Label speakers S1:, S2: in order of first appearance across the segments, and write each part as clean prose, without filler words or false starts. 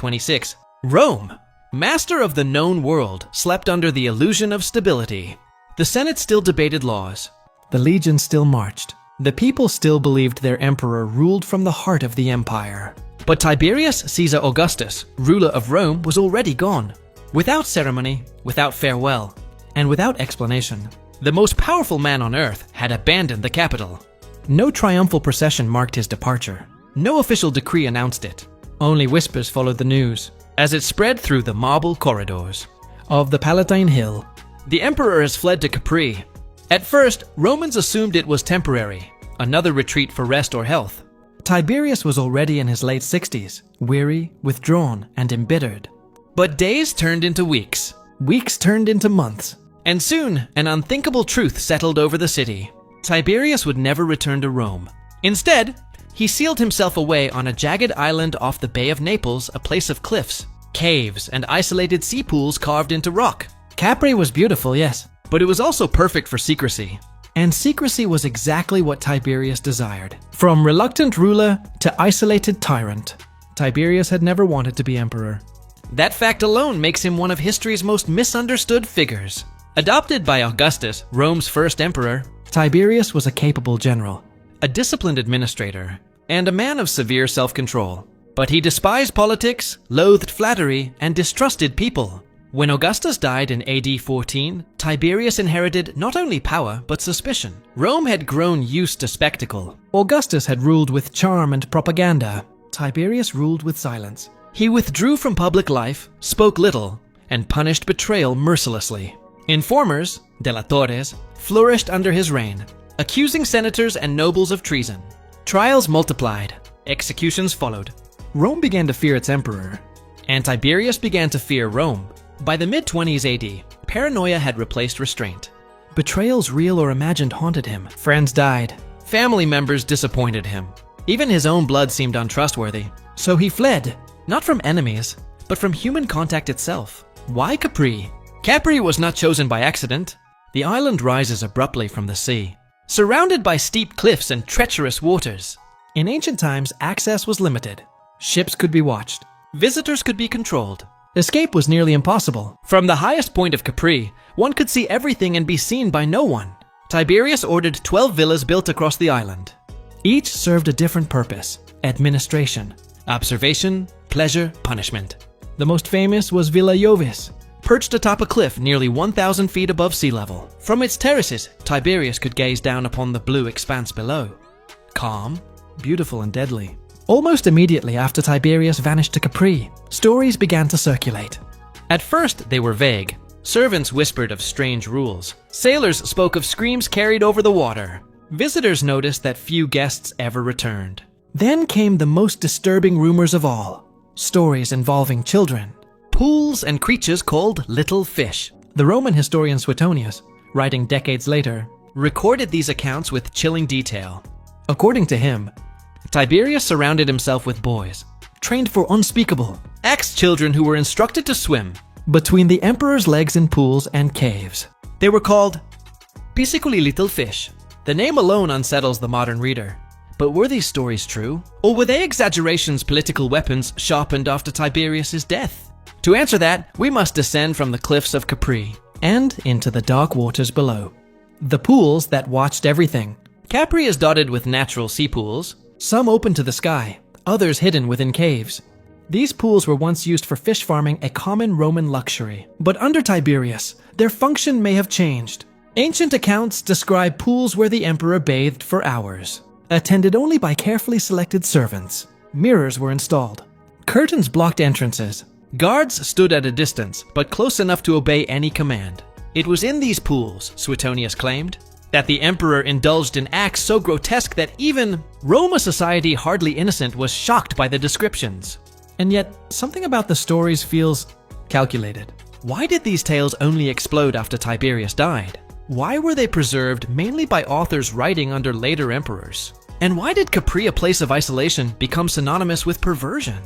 S1: 26. Rome, master of the known world, slept under the illusion of stability. The Senate still debated laws.
S2: The legions still marched. The people still believed their emperor ruled from the heart of the empire.
S1: But Tiberius Caesar Augustus, ruler of Rome, was already gone. Without ceremony, without farewell,
S2: And without explanation,
S1: the most powerful man on earth had abandoned the capital.
S2: no triumphal procession marked his departure.
S1: No official decree announced it,
S2: Only whispers followed the news.
S1: as it spread through the marble corridors.
S2: Of the Palatine Hill,
S1: The emperor has fled to Capri. At first, Romans assumed it was temporary, another retreat for rest or health.
S2: Tiberius was already in his late 60s, weary, withdrawn, and embittered.
S1: But days turned into weeks,
S2: Weeks turned into months.
S1: and soon an unthinkable truth settled over the city. Tiberius would never return to Rome. Instead, he sealed himself away on a jagged island off the Bay of Naples, a place of cliffs, caves, and isolated sea pools carved into rock.
S2: Capri was beautiful, yes.
S1: But it was also perfect for secrecy.
S2: And secrecy was exactly what Tiberius desired. From reluctant ruler to isolated tyrant, Tiberius had never wanted to be emperor.
S1: That fact alone makes him one of history's most misunderstood figures. Adopted by Augustus, Rome's first emperor,
S2: Tiberius was a capable general.
S1: a disciplined administrator, and a man of severe self-control. But he despised politics, loathed flattery, and distrusted people. When Augustus died in AD 14, Tiberius inherited not only power, but suspicion. Rome had grown used to spectacle.
S2: Augustus had ruled with charm and propaganda. Tiberius ruled with silence.
S1: He withdrew from public life, spoke little, and punished betrayal mercilessly. Informers, delatores, flourished under his reign, accusing senators and nobles of treason. Trials multiplied. Executions followed.
S2: Rome began to fear its emperor.
S1: And Tiberius began to fear Rome. By the mid-20s AD, paranoia had replaced restraint.
S2: Betrayals, real or imagined, haunted him. Friends died.
S1: Family members disappointed him. Even his own blood seemed untrustworthy.
S2: So he fled.
S1: Not from enemies, but from human contact itself. Why Capri? Capri was not chosen by accident. The island rises abruptly from the sea, surrounded by steep cliffs and treacherous waters.
S2: In ancient times, access was limited. Ships could be watched.
S1: Visitors could be controlled.
S2: Escape was nearly impossible.
S1: From the highest point of Capri, one could see everything and be seen by no one. Tiberius ordered 12 villas built across the island.
S2: Each served a different purpose: administration.
S1: Observation, pleasure, punishment.
S2: The most famous was Villa Jovis.
S1: Perched atop a cliff nearly 1,000 feet above sea level. From its terraces, Tiberius could gaze down upon the blue expanse below. Calm,
S2: Beautiful and deadly. Almost immediately after Tiberius vanished to Capri, stories began to circulate.
S1: At first, they were vague. Servants whispered of strange rules. Sailors spoke of screams carried over the water. Visitors noticed that few guests ever returned.
S2: Then came the most disturbing rumors of all: stories involving children.
S1: Pools and creatures called little fish.
S2: The Roman historian Suetonius, writing decades later,
S1: Recorded these accounts with chilling detail.
S2: according to him,
S1: Tiberius surrounded himself with boys,
S2: trained for unspeakable,
S1: ex-children who were instructed to swim.
S2: between the emperor's legs in pools and caves.
S1: They were called Piccoli little fish. The name alone unsettles the modern reader. But were these stories true? Or were they exaggerations, political weapons sharpened after Tiberius's death? To answer that, we must descend from the cliffs of Capri.
S2: And into the dark waters below. The pools that watched everything.
S1: Capri is dotted with natural sea pools.
S2: Some open to the sky, others hidden within caves. These pools were once used for fish farming, a common Roman luxury. But under Tiberius, their function may have changed. Ancient accounts describe pools where the emperor bathed for hours, attended only by carefully selected servants. Mirrors were installed. Curtains blocked entrances.
S1: Guards stood at a distance, but close enough to obey any command. It was in these pools, Suetonius claimed, that the emperor indulged in acts so grotesque that even Rome, a society hardly innocent, was shocked by the descriptions.
S2: And yet, something about the stories feels calculated.
S1: Why did these tales only explode after Tiberius died? Why were they preserved mainly by authors writing under later emperors? And why did Capri, a place of isolation, become synonymous with perversion?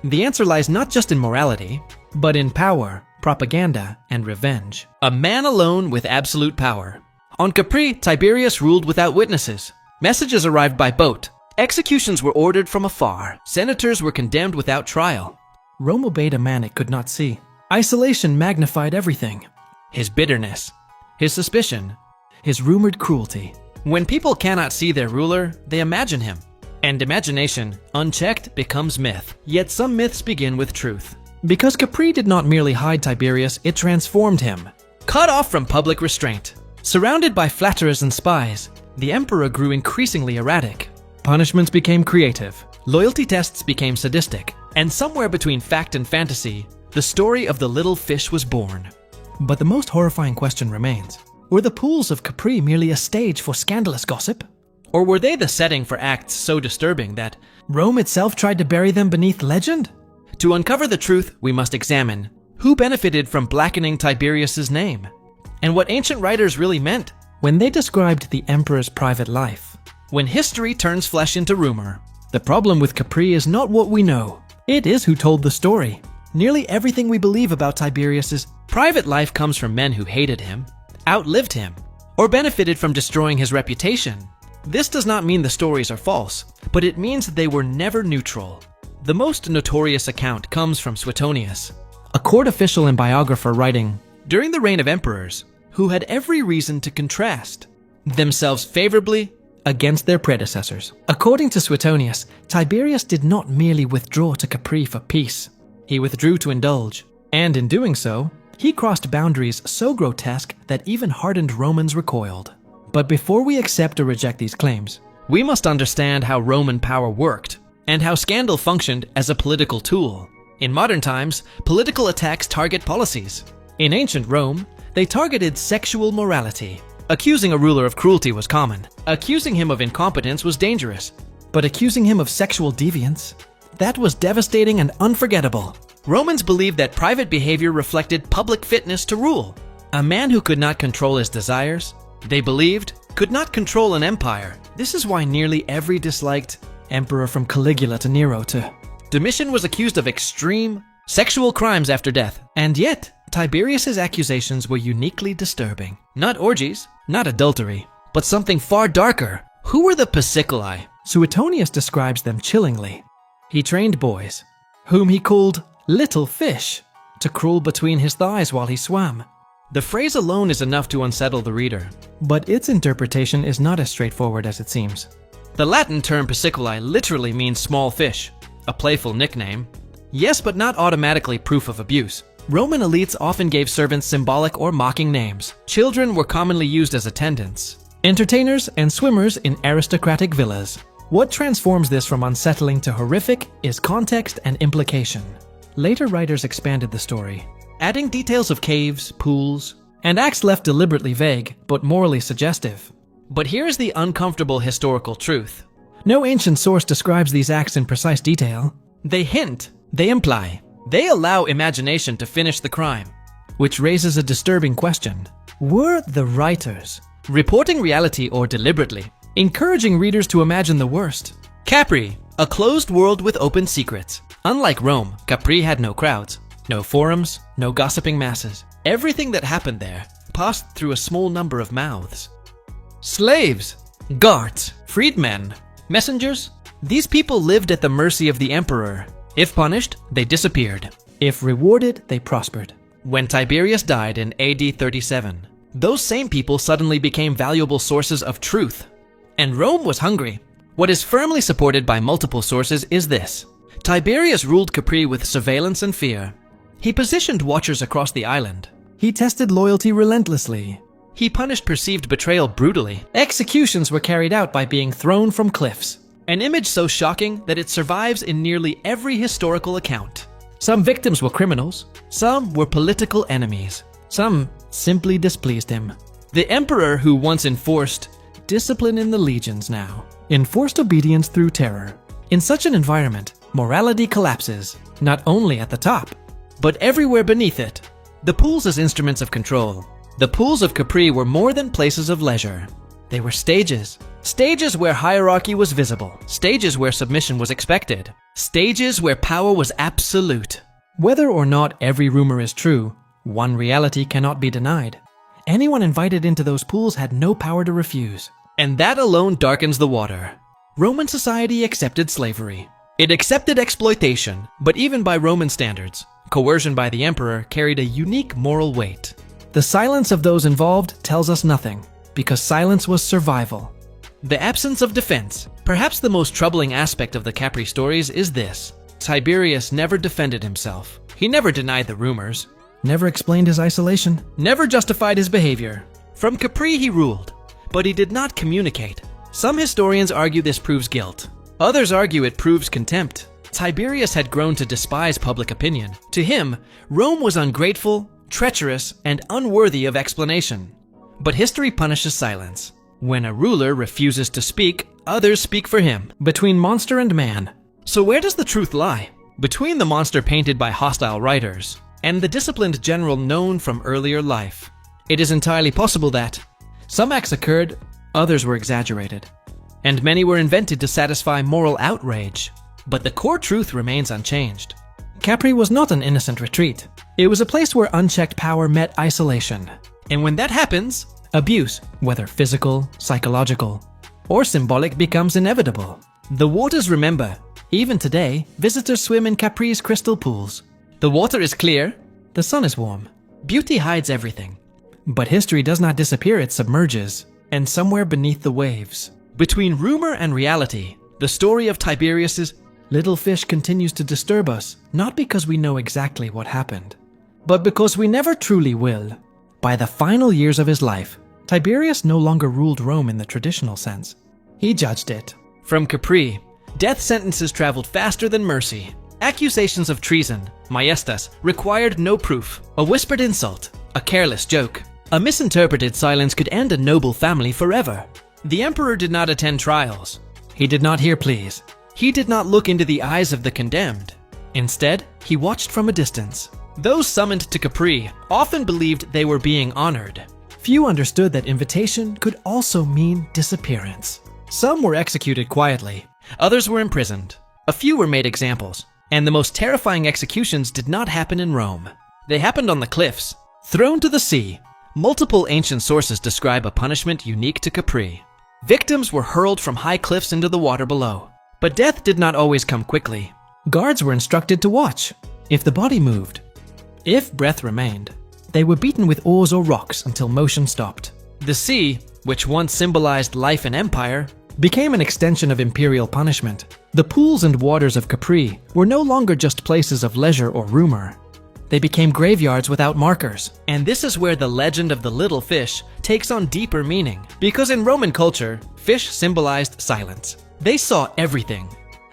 S2: The answer lies not just in morality, but in power, propaganda, and revenge.
S1: A man alone with absolute power. On Capri, Tiberius ruled without witnesses. Messages arrived by boat. Executions were ordered from afar. Senators were condemned without trial.
S2: Rome obeyed a man it could not see. Isolation magnified everything.
S1: His bitterness, his suspicion,
S2: His rumored cruelty.
S1: when people cannot see their ruler, they imagine him. And imagination, unchecked, becomes myth. Yet some myths begin with truth.
S2: Because Capri did not merely hide Tiberius, it transformed him.
S1: Cut off from public restraint, surrounded by flatterers and spies, the emperor grew increasingly erratic.
S2: Punishments became creative.
S1: Loyalty tests became sadistic, and somewhere between fact and fantasy, the story of the little fish was born.
S2: But the most horrifying question remains. Were the pools of Capri merely a stage for scandalous gossip?
S1: Or were they the setting for acts so disturbing that,
S2: Rome itself tried to bury them beneath legend?
S1: to uncover the truth, we must examine who benefited from blackening Tiberius's name, and what ancient writers really meant
S2: When they described the emperor's private life.
S1: when history turns flesh into rumor.
S2: The problem with Capri is not what we know. It is who told the story. Nearly everything we believe about Tiberius's
S1: Private life comes from men who hated him, outlived him, or benefited from destroying his reputation. This does not mean the stories are false, but it means they were never neutral. The most notorious account comes from Suetonius,
S2: a court official and biographer writing,
S1: during the reign of emperors, who had every reason to contrast themselves favorably.
S2: against their predecessors. According to Suetonius, Tiberius did not merely withdraw to Capri for peace. He withdrew to indulge, and in doing so, he crossed boundaries so grotesque that even hardened Romans recoiled. But before we accept or reject these claims,
S1: We must understand how Roman power worked, and how scandal functioned as a political tool. In modern times, political attacks target policies. In ancient Rome, they targeted sexual morality. Accusing a ruler of cruelty was common. Accusing him of incompetence was dangerous.
S2: but accusing him of sexual deviance, that was devastating and unforgettable.
S1: Romans believed that private behavior reflected public fitness to rule. A man who could not control his desires, they believed, could not control an empire. This is why nearly every disliked
S2: Emperor from Caligula to Nero to...
S1: Domitian was accused of extreme sexual crimes after death. And yet, Tiberius's accusations were uniquely disturbing. Not orgies, not adultery, but something far darker. Who were the Pisciculi?
S2: Suetonius describes them chillingly. He trained boys, whom he called little fish, to crawl between his thighs while he swam.
S1: The phrase alone is enough to unsettle the reader.
S2: But its interpretation is not as straightforward as it seems.
S1: The Latin term Pisciculi literally means small fish, a playful nickname. Yes, but not automatically proof of abuse. Roman elites often gave servants symbolic or mocking names. Children were commonly used as attendants.
S2: Entertainers and swimmers in aristocratic villas. What transforms this from unsettling to horrific is context and implication. Later writers expanded the story,
S1: Adding details of caves, pools.
S2: and acts left deliberately vague but morally suggestive.
S1: But here's the uncomfortable historical truth.
S2: No ancient source describes these acts in precise detail,
S1: They hint, they imply, they allow imagination to finish the crime.
S2: which raises a disturbing question. Were the writers
S1: Reporting reality or deliberately.
S2: encouraging readers to imagine the worst?
S1: Capri, a closed world with open secrets. Unlike Rome, Capri had no crowds, no forums, no gossiping masses. Everything that happened there passed through a small number of mouths. Slaves, guards, freedmen, messengers. These people lived at the mercy of the emperor. If punished, they disappeared.
S2: If rewarded, they prospered.
S1: When Tiberius died in AD 37, those same people suddenly became valuable sources of truth. And Rome was hungry. What is firmly supported by multiple sources is this. Tiberius ruled Capri with surveillance and fear. He positioned watchers across the island.
S2: He tested loyalty relentlessly.
S1: He punished perceived betrayal brutally.
S2: Executions were carried out by being thrown from cliffs.
S1: An image so shocking that it survives in nearly every historical account.
S2: Some victims were criminals.
S1: Some were political enemies.
S2: Some simply displeased him.
S1: The emperor who once enforced
S2: Discipline in the legions now enforced obedience through terror. In such an environment, morality collapses, not only at the top,
S1: but everywhere beneath it. The pools as instruments of control. The pools of Capri were more than places of leisure. They were stages. Stages where hierarchy was visible. Stages where submission was expected. Stages where power was absolute.
S2: Whether or not every rumor is true, one reality cannot be denied. Anyone invited into those pools had no power to refuse.
S1: And that alone darkens the water. Roman society accepted slavery. It accepted exploitation, but even by Roman standards, coercion by the emperor carried a unique moral weight.
S2: The silence of those involved tells us nothing, because silence was survival.
S1: The absence of defense. Perhaps the most troubling aspect of the Capri stories is this. Tiberius never defended himself. He never denied the rumors.
S2: Never explained his isolation.
S1: Never justified his behavior. From Capri he ruled, but he did not communicate. Some historians argue this proves guilt. Others argue it proves contempt. Tiberius had grown to despise public opinion. To him, Rome was ungrateful, treacherous, and unworthy of explanation. But history punishes silence. When a ruler refuses to speak, others speak for him.
S2: Between monster and man.
S1: So where does the truth lie? Between the monster painted by hostile writers and the disciplined general known from earlier life. It is entirely possible that some acts occurred, others were exaggerated, and many were invented to satisfy moral outrage. But the core truth remains unchanged.
S2: Capri was not an innocent retreat. It was a place where unchecked power met isolation.
S1: And when that happens,
S2: abuse, whether physical, psychological, or symbolic, becomes inevitable.
S1: The waters remember.
S2: Even today, visitors swim in Capri's crystal pools.
S1: The water is clear.
S2: The sun is warm.
S1: Beauty hides everything.
S2: But history does not disappear, it submerges. And somewhere beneath the waves,
S1: between rumor and reality, the story of Tiberius's
S2: little fish continues to disturb us, not because we know exactly what happened, but because we never truly will. By the final years of his life, Tiberius no longer ruled Rome in the traditional sense. He judged it.
S1: From Capri, death sentences traveled faster than mercy. Accusations of treason, maiestas, required no proof. A whispered insult, a careless joke, a misinterpreted silence could end a noble family forever. The emperor did not attend trials.
S2: He did not hear pleas.
S1: He did not look into the eyes of the condemned. Instead, he watched from a distance. Those summoned to Capri often believed they were being honored.
S2: Few understood that invitation could also mean disappearance.
S1: Some were executed quietly. Others were imprisoned. A few were made examples. And the most terrifying executions did not happen in Rome. They happened on the cliffs, thrown to the sea. Multiple ancient sources describe a punishment unique to Capri. Victims were hurled from high cliffs into the water below. But death did not always come quickly.
S2: Guards were instructed to watch. If the body moved, if breath remained, they were beaten with oars or rocks until motion stopped.
S1: The sea, which once symbolized life and empire,
S2: became an extension of imperial punishment. The pools and waters of Capri were no longer just places of leisure or rumor. They became graveyards without markers.
S1: And this is where the legend of the little fish takes on deeper meaning. Because in Roman culture, fish symbolized silence. They saw everything.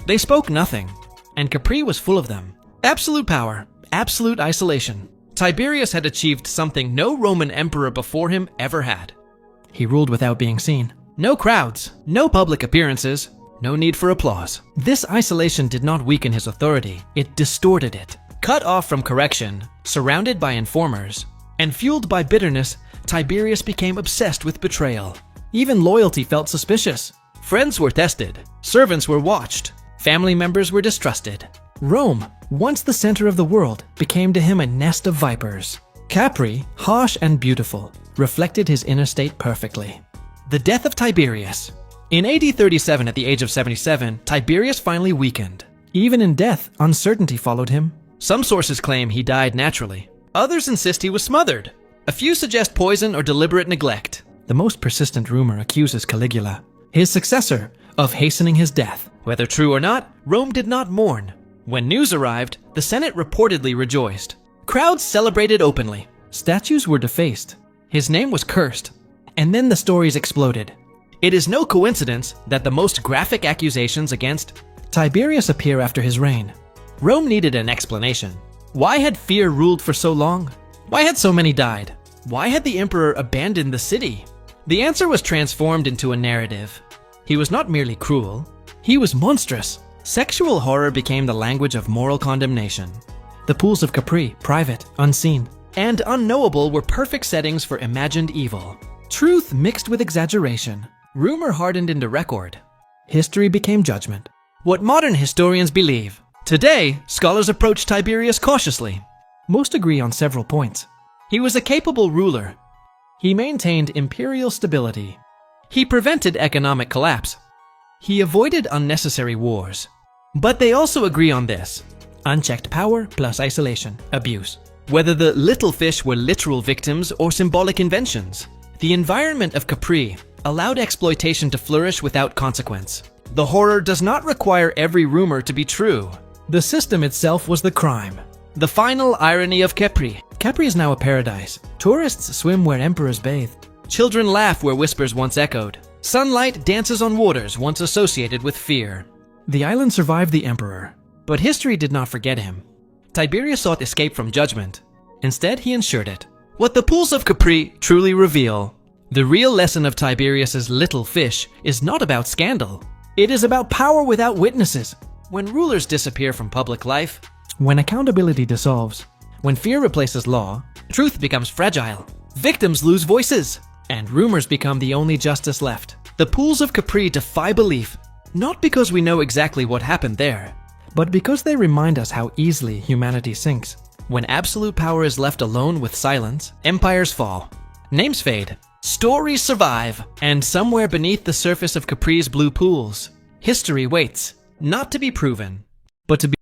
S1: They spoke nothing. And Capri was full of them. Absolute power, absolute isolation. Tiberius had achieved something no Roman emperor before him ever had.
S2: He ruled without being seen.
S1: No crowds, no public appearances, no need for applause.
S2: This isolation did not weaken his authority, it distorted it.
S1: Cut off from correction, surrounded by informers, and fueled by bitterness, Tiberius became obsessed with betrayal.
S2: Even loyalty felt suspicious.
S1: Friends were tested, servants were watched, family members were distrusted.
S2: Rome, once the center of the world, became to him a nest of vipers. Capri, harsh and beautiful, reflected his inner state perfectly.
S1: The death of Tiberius. In AD 37, at the age of 77, Tiberius finally weakened.
S2: Even in death, uncertainty followed him.
S1: Some sources claim he died naturally. Others insist he was smothered. A few suggest poison or deliberate neglect.
S2: The most persistent rumor accuses Caligula, his successor, of hastening his death.
S1: Whether true or not, Rome did not mourn. When news arrived, the Senate reportedly rejoiced. Crowds celebrated openly.
S2: Statues were defaced.
S1: His name was cursed.
S2: And then the stories exploded.
S1: It is no coincidence that the most graphic accusations against
S2: Tiberius appear after his reign.
S1: Rome needed an explanation. Why had fear ruled for so long? Why had so many died? Why had the emperor abandoned the city? The answer was transformed into a narrative. He was not merely cruel, he was monstrous. Sexual horror became the language of moral condemnation.
S2: The pools of Capri, private, unseen,
S1: and unknowable, were perfect settings for imagined evil.
S2: Truth mixed with exaggeration.
S1: Rumor hardened into record.
S2: History became judgment.
S1: What modern historians believe. Today, scholars approach Tiberius cautiously.
S2: Most agree on several points.
S1: He was a capable ruler.
S2: He maintained imperial stability.
S1: He prevented economic collapse. He avoided unnecessary wars. But they also agree on this:
S2: unchecked power plus isolation, abuse.
S1: whether the little fish were literal victims or symbolic inventions, the environment of Capri allowed exploitation to flourish without consequence. The horror does not require every rumor to be true.
S2: The system itself was the crime.
S1: The final irony of Capri.
S2: Capri is now a paradise. Tourists swim where emperors bathe.
S1: Children laugh where whispers once echoed. Sunlight dances on waters once associated with fear.
S2: The island survived the emperor.
S1: But history did not forget him. Tiberius sought escape from judgment. Instead, he ensured it. What the pools of Capri truly reveal: the real lesson of Tiberius's little fish is not about scandal.
S2: It is about power without witnesses.
S1: When rulers disappear from public life,
S2: When accountability dissolves.
S1: when fear replaces law, truth becomes fragile. Victims lose voices,
S2: And rumors become the only justice left.
S1: the pools of Capri defy belief, not because we know exactly what happened there.
S2: But because they remind us how easily humanity sinks.
S1: When absolute power is left alone with silence, empires fall. Names fade. Stories survive. And somewhere beneath the surface of Capri's blue pools, history waits, not to be proven,
S2: But to be